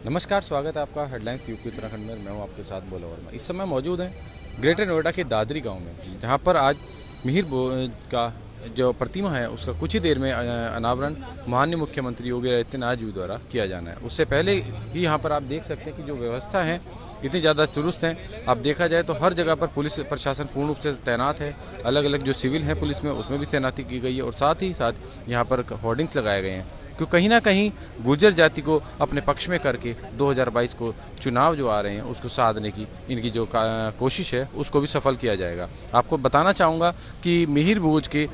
नमस्कार, स्वागत है आपका हेडलाइंस यूपी उत्तराखंड में। मैं हूं आपके साथ बोला वर्मा। इस समय मौजूद हैं ग्रेटर नोएडा के दादरी गांव में, जहां पर आज मिहिर भोज का जो प्रतिमा है उसका कुछ ही देर में अनावरण माननीय मुख्यमंत्री योगी आदित्यनाथ जी द्वारा किया जाना है। उससे पहले ही यहाँ पर आप देख सकते हैं कि जो व्यवस्था है इतनी ज़्यादा दुरुस्त है। अब देखा जाए तो हर जगह पर पुलिस प्रशासन पूर्ण रूप से तैनात है। अलग अलग जो सिविल हैं पुलिस में, उसमें भी तैनाती की गई है और साथ ही साथ यहाँ पर होर्डिंग्स लगाए गए हैं, क्योंकि कहीं ना कहीं गुर्जर जाति को अपने पक्ष में करके 2022 को चुनाव जो आ रहे हैं उसको साधने की इनकी जो कोशिश है उसको भी सफल किया जाएगा। आपको बताना चाहूँगा कि मिहिर भोज के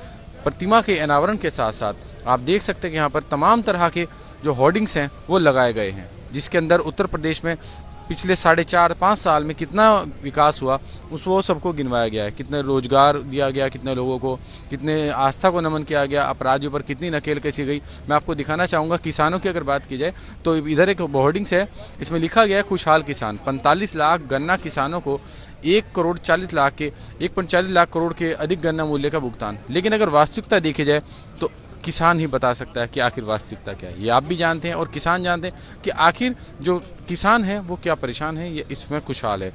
प्रतिमा के अनावरण के साथ साथ आप देख सकते हैं कि यहाँ पर तमाम तरह के जो होर्डिंग्स हैं वो लगाए गए हैं, जिसके अंदर उत्तर प्रदेश में पिछले 4.5-5 साल में कितना विकास हुआ वो सबको गिनवाया गया है। कितने रोजगार दिया गया, कितने लोगों को, कितने आस्था को नमन किया गया, अपराधियों पर कितनी नकेल कसी गई। मैं आपको दिखाना चाहूँगा। किसानों की अगर बात की जाए तो इधर एक होर्डिंग्स है, इसमें लिखा गया है खुशहाल किसान। 45 लाख गन्ना किसानों को 1.40 लाख करोड़ के अधिक गन्ना मूल्य का भुगतान। लेकिन अगर वास्तविकता देखी जाए तो किसान ही बता सकता है कि आखिर वास्तविकता क्या है। ये आप भी जानते हैं और किसान जानते हैं कि आखिर जो किसान है वो क्या परेशान है, ये इसमें खुशहाल है।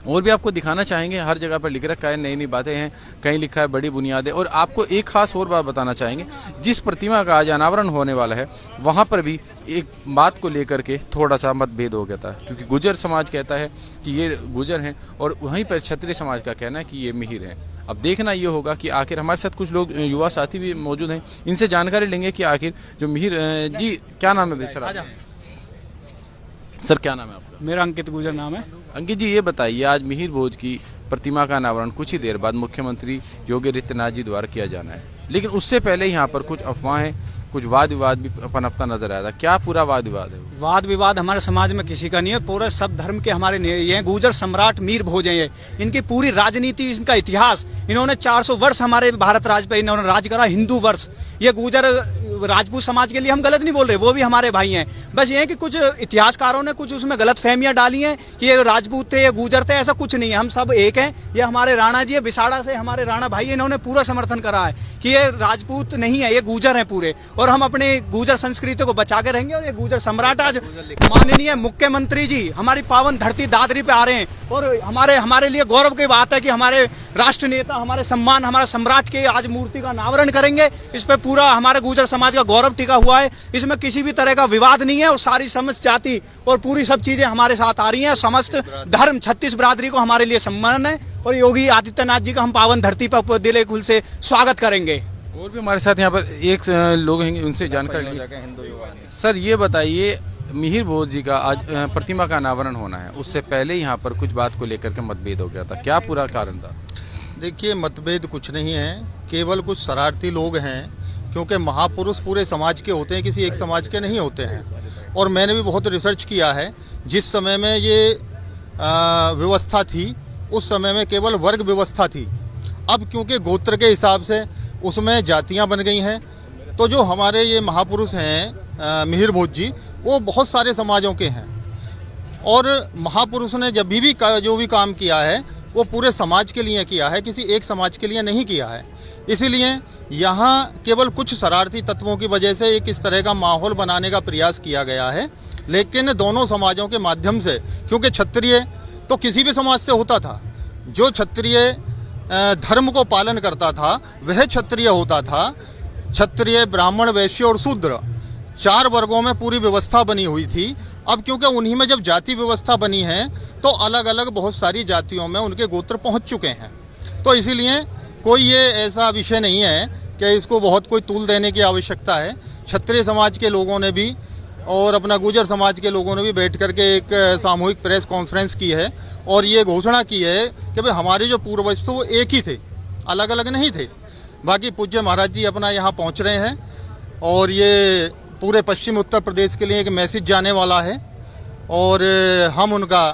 और भी आपको दिखाना चाहेंगे, हर जगह पर लिख रखा है, नई नई बातें हैं, कहीं लिखा है बड़ी बुनियादें। और आपको एक खास और बात बताना चाहेंगे, जिस प्रतिमा का आज अनावरण होने वाला है वहाँ पर भी एक बात को लेकर के थोड़ा सा मतभेद हो गया था, क्योंकि गुर्जर समाज कहता है कि ये गुर्जर हैं और वहीं पर क्षत्रिय समाज का कहना है कि ये मिहिर हैं। अब देखना ये होगा कि आखिर हमारे साथ कुछ लोग युवा साथी भी मौजूद हैं, इनसे जानकारी लेंगे कि आखिर जो मिहिर जी, क्या नाम है सर, क्या नाम है आपका? मेरा अंकित गुर्जर नाम है। अंकित जी, ये बताइए, आज मिहिर भोज की प्रतिमा का अनावरण कुछ ही देर बाद मुख्यमंत्री योगी आदित्यनाथ जी द्वारा किया जाना है, लेकिन उससे पहले यहाँ पर कुछ अफवाहें, कुछ वाद विवाद भी पनपता नजर आया था। क्या पूरा वाद विवाद है? वाद विवाद हमारे समाज में किसी का नहीं है। पूरे सब धर्म के हमारे ये हैं। गुर्जर सम्राट मिहिर भोज हैं ये। इनकी पूरी राजनीति, इनका इतिहास, इन्होंने 400 वर्ष हमारे भारत राज पे इन्होंने राज करा, हिंदू वर्ष। ये गुर्जर राजपूत समाज के लिए हम गलत नहीं बोल रहे, वो भी हमारे भाई हैं। बस ये है कि कुछ इतिहासकारों ने कुछ उसमें गलत फहमियाँ डाली हैं कि ये राजपूत थे, ये गुर्जर थे। ऐसा कुछ नहीं है, हम सब एक हैं। ये हमारे राणा जी है, बिसाड़ा से हमारे राणा भाई, इन्होंने पूरा समर्थन करा है कि ये राजपूत नहीं है, ये गुर्जर हैं पूरे। और हम अपने गुर्जर संस्कृति को बचा के रहेंगे। और ये गुर्जर सम्राट आज माननीय मुख्यमंत्री जी हमारी पावन धरती दादरी पे आ रहे हैं। और हमारे लिए गौरव की बात है कि हमारे राष्ट्र नेता, हमारे सम्मान, हमारे सम्राट के आज मूर्ति का अनावरण करेंगे। इस पे पूरा हमारे गुर्जर समाज का गौरव टिका हुआ है। इसमें किसी भी तरह का विवाद नहीं है और सारी समस्त जाति और पूरी सब चीजें हमारे साथ आ रही हैं। समस्त धर्म 36 बिरादरी को हमारे लिए सम्मान है और योगी आदित्यनाथ जी का हम पावन धरती पर दिले खुल से स्वागत करेंगे। और भी हमारे साथ यहाँ पर एक लोग हैं, उनसे जानकारी लेंगे। सर, ये बताइए, मिहिर भोज जी का आज प्रतिमा का अनावरण होना है, उससे पहले यहाँ पर कुछ बात को लेकर के मतभेद हो गया था। क्या पूरा कारण था? देखिए, मतभेद कुछ नहीं है, केवल कुछ शरारती लोग हैं। क्योंकि महापुरुष पूरे समाज के होते हैं, किसी एक समाज के नहीं होते हैं। और मैंने भी बहुत रिसर्च किया है। जिस समय में ये व्यवस्था थी उस समय में केवल वर्ग व्यवस्था थी। अब क्योंकि गोत्र के हिसाब से उसमें जातियां बन गई हैं, तो जो हमारे ये महापुरुष हैं मिहिर भोज जी, वो बहुत सारे समाजों के हैं। और महापुरुष ने जब भी जो भी काम किया है वो पूरे समाज के लिए किया है, किसी एक समाज के लिए नहीं किया है। इसीलिए यहाँ केवल कुछ शरारती तत्वों की वजह से एक इस तरह का माहौल बनाने का प्रयास किया गया है। लेकिन दोनों समाजों के माध्यम से, क्योंकि क्षत्रिय तो किसी भी समाज से होता था, जो क्षत्रिय धर्म को पालन करता था वह क्षत्रिय होता था। क्षत्रिय, ब्राह्मण, वैश्य और शूद्र 4 वर्गों में पूरी व्यवस्था बनी हुई थी। अब क्योंकि उन्हीं में जब जाति व्यवस्था बनी है तो अलग अलग बहुत सारी जातियों में उनके गोत्र पहुंच चुके हैं। तो इसीलिए कोई ये ऐसा विषय नहीं है कि इसको बहुत कोई तूल देने की आवश्यकता है। क्षत्रिय समाज के लोगों ने भी और अपना गुर्जर समाज के लोगों ने भी बैठ करके एक सामूहिक प्रेस कॉन्फ्रेंस की है और ये घोषणा की है कि भाई हमारे जो पूर्वज थे वो एक ही थे, अलग अलग नहीं थे। बाकी पूज्य महाराज जी अपना यहाँ पहुँच रहे हैं और ये पूरे पश्चिम उत्तर प्रदेश के लिए एक मैसेज जाने वाला है और हम उनका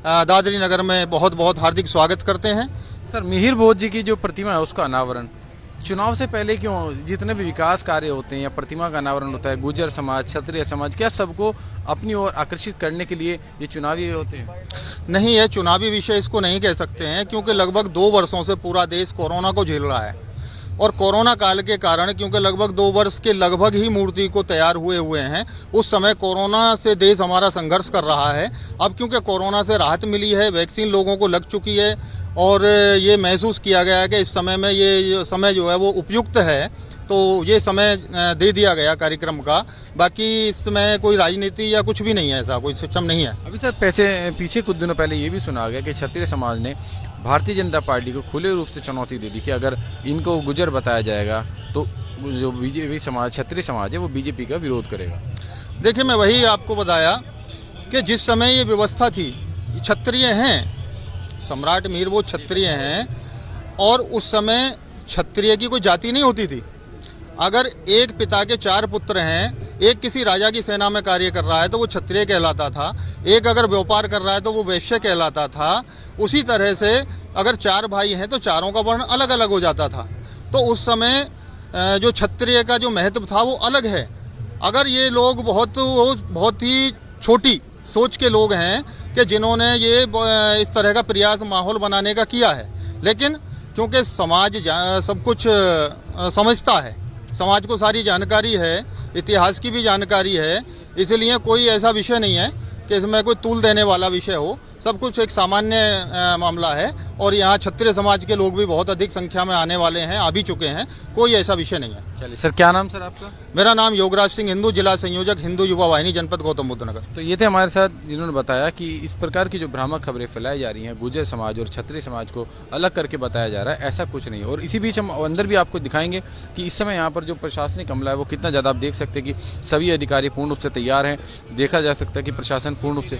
दादरी नगर में बहुत बहुत हार्दिक स्वागत करते हैं। सर, मिहिर भोज जी की जो प्रतिमा है उसका अनावरण चुनाव से पहले क्यों? जितने भी विकास कार्य होते हैं या प्रतिमा का अनावरण होता है, गुर्जर समाज, क्षत्रिय समाज, क्या सबको अपनी ओर आकर्षित करने के लिए ये चुनावी होते हैं? नहीं, ये चुनावी विषय इसको नहीं कह सकते हैं, क्योंकि लगभग 2 वर्षों से पूरा देश कोरोना को झेल रहा है। और कोरोना काल के कारण, क्योंकि लगभग 2 वर्ष के लगभग ही मूर्ति को तैयार हुए हैं, उस समय कोरोना से देश हमारा संघर्ष कर रहा है। अब क्योंकि कोरोना से राहत मिली है, वैक्सीन लोगों को लग चुकी है और ये महसूस किया गया है कि इस समय में ये समय जो है वो उपयुक्त है, तो ये समय दे दिया गया कार्यक्रम का। बाकी इसमें कोई राजनीति या कुछ भी नहीं है, ऐसा कोई सिस्टम नहीं है। अभी सर पीछे कुछ दिनों पहले ये भी सुना गया कि क्षत्रिय समाज ने भारतीय जनता पार्टी को खुले रूप से चुनौती दे दी कि अगर इनको गुजर बताया जाएगा तो जो बीजेपी समाज, क्षत्रिय समाज है, वो बीजेपी का विरोध करेगा। देखिए, मैं वही आपको बताया कि जिस समय ये व्यवस्था थी, क्षत्रिय हैं, सम्राट मिहिर वो क्षत्रिय हैं, और उस समय क्षत्रिय की कोई जाति नहीं होती थी। अगर एक पिता के 4 पुत्र हैं, एक किसी राजा की सेना में कार्य कर रहा है तो वो क्षत्रिय कहलाता था, एक अगर व्यापार कर रहा है तो वो वैश्य कहलाता था। उसी तरह से अगर 4 भाई हैं तो चारों का वर्ण अलग अलग हो जाता था। तो उस समय जो क्षत्रिय का जो महत्व था वो अलग है। अगर ये लोग बहुत ही छोटी सोच के लोग हैं कि जिन्होंने ये इस तरह का प्रयास माहौल बनाने का किया है, लेकिन क्योंकि समाज सब कुछ समझता है, समाज को सारी जानकारी है, इतिहास की भी जानकारी है, इसलिए कोई ऐसा विषय नहीं है कि इसमें कोई तूल देने वाला विषय हो। सब कुछ एक सामान्य मामला है और यहाँ क्षत्रिय समाज के लोग भी बहुत अधिक संख्या में आने वाले हैं, आ भी चुके हैं, कोई ऐसा विषय नहीं है। चलिए सर, क्या नाम सर आपका? मेरा नाम योगराज सिंह हिंदू, जिला संयोजक हिंदू युवा वाहिनी, जनपद गौतम बुद्ध नगर। तो ये थे हमारे साथ जिन्होंने बताया कि इस प्रकार की जो भ्रामक खबरें फैलाई जा रही हैं, गुर्जर समाज और क्षत्रिय समाज को अलग करके बताया जा रहा है, ऐसा कुछ नहीं है। और इसी बीच हम अंदर भी आपको दिखाएंगे कि इस समय यहाँ पर जो प्रशासनिक अमला है वो कितना ज़्यादा, आप देख सकते हैं कि सभी अधिकारी पूर्ण रूप से तैयार हैं। देखा जा सकता है कि प्रशासन पूर्ण रूप से,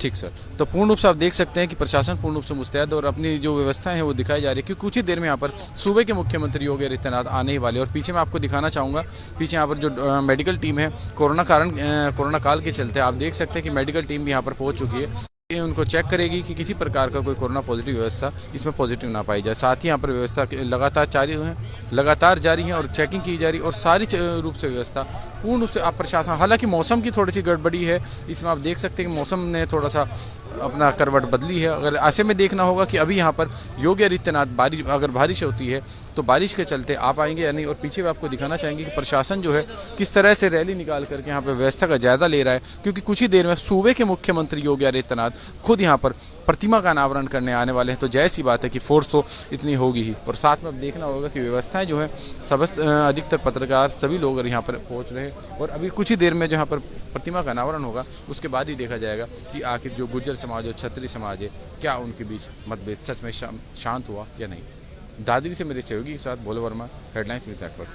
ठीक सर, तो पूर्ण रूप से आप देख सकते हैं कि प्रशासन पूर्ण रूप से मुस्तैद और अपनी जो व्यवस्थाएं हैं वो दिखाई जा रही है, क्योंकि कुछ ही देर में यहाँ पर सूबे के मुख्यमंत्री योगी आदित्यनाथ आने ही वाले। और पीछे मैं आपको दिखाना चाहूँगा, पीछे यहाँ पर जो मेडिकल टीम है, कोरोना काल के चलते आप देख सकते हैं कि मेडिकल टीम भी यहाँ पर पहुँच चुकी है। ये उनको चेक करेगी कि किसी प्रकार का कोई कोरोना पॉजिटिव व्यवस्था इसमें पॉजिटिव ना पाई जाए। साथ ही यहाँ पर व्यवस्था लगातार जारी है और चेकिंग की जा रही है और सारी रूप से व्यवस्था पूर्ण रूप से आप प्रशासन, हालांकि मौसम की थोड़ी सी गड़बड़ी है इसमें, आप देख सकते हैं कि मौसम ने थोड़ा सा अपना करवट बदली है। अगर ऐसे में देखना होगा कि अभी यहाँ पर योगी आदित्यनाथ अगर बारिश होती है तो बारिश के चलते आप आएंगे या नहीं। और पीछे भी आपको दिखाना चाहेंगे कि प्रशासन जो है किस तरह से रैली निकाल करके यहाँ पर व्यवस्था का जायजा ले रहा है, क्योंकि कुछ ही देर में सूबे के मुख्यमंत्री योगी आदित्यनाथ खुद यहाँ पर प्रतिमा का अनावरण करने आने वाले हैं। तो जाहिर सी बात है कि फोर्स तो इतनी होगी ही। और साथ में अब देखना होगा कि व्यवस्थाएं जो है अधिकतर पत्रकार सभी लोग यहाँ पर पहुँच रहे हैं और अभी कुछ ही देर में जहाँ पर प्रतिमा का अनावरण होगा उसके बाद ही देखा जाएगा कि आखिर जो गुर्जर समाज और क्षत्रिय समाज है, क्या उनके बीच मतभेद सच में शांत हुआ या नहीं। दादरी से मेरे सहयोगी के साथ भोले वर्मा, हेडलाइंस विद नेटवर्क।